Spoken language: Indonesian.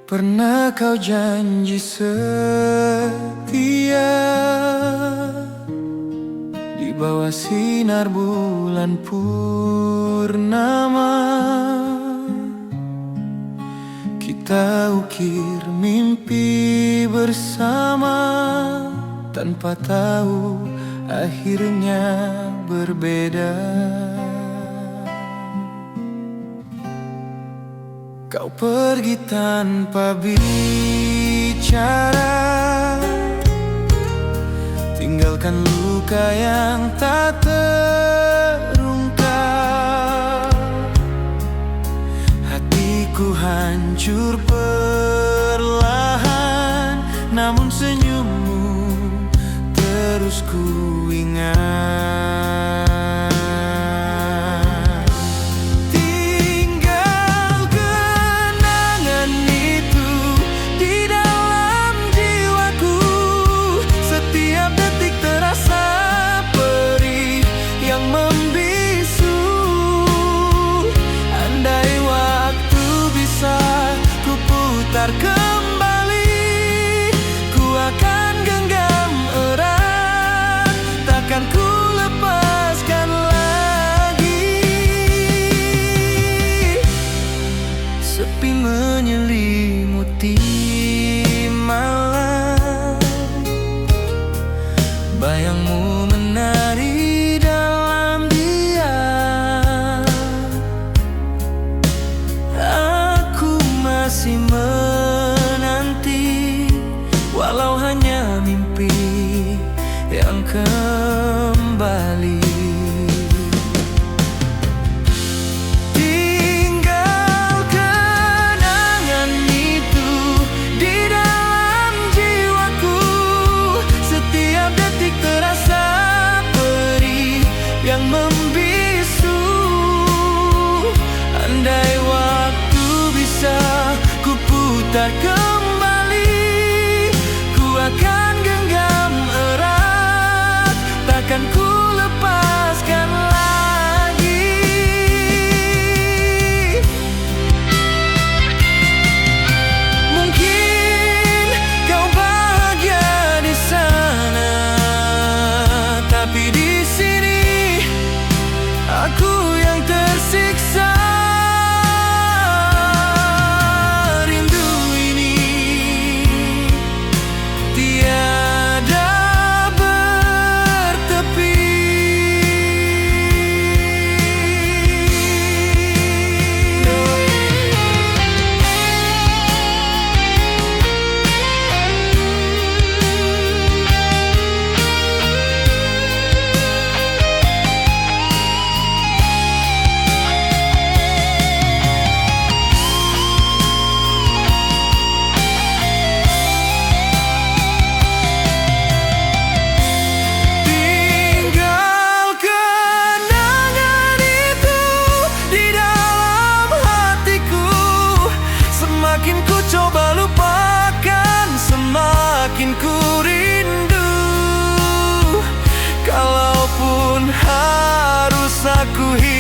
Pernah kau janji setia di bawah sinar bulan purnama. Kita ukir mimpi bersama, tanpa tahu akhirnya berbeda. Kau pergi tanpa bicara, tinggalkan luka yang tak terungkap. Hatiku hancur perlahan, namun senyummu terus ku ingat. Kembali, ku akan genggam erat, takkan ku lepaskan lagi. Sepi menyelimuti malam, bayangmu menari dalam diam. Aku masih walau hanya mimpi yang kembali. Tinggal kenangan itu di dalam jiwaku. Setiap detik terasa perih yang membisu. Andai waktu bisa ku putar akan genggam erat, takkan ku lepaskan lagi. Mungkin kau bahagia di sana, tapi di sini aku yang tersiksa. Semakin ku coba lupakan, semakin ku rindu. Kalaupun harus aku hilang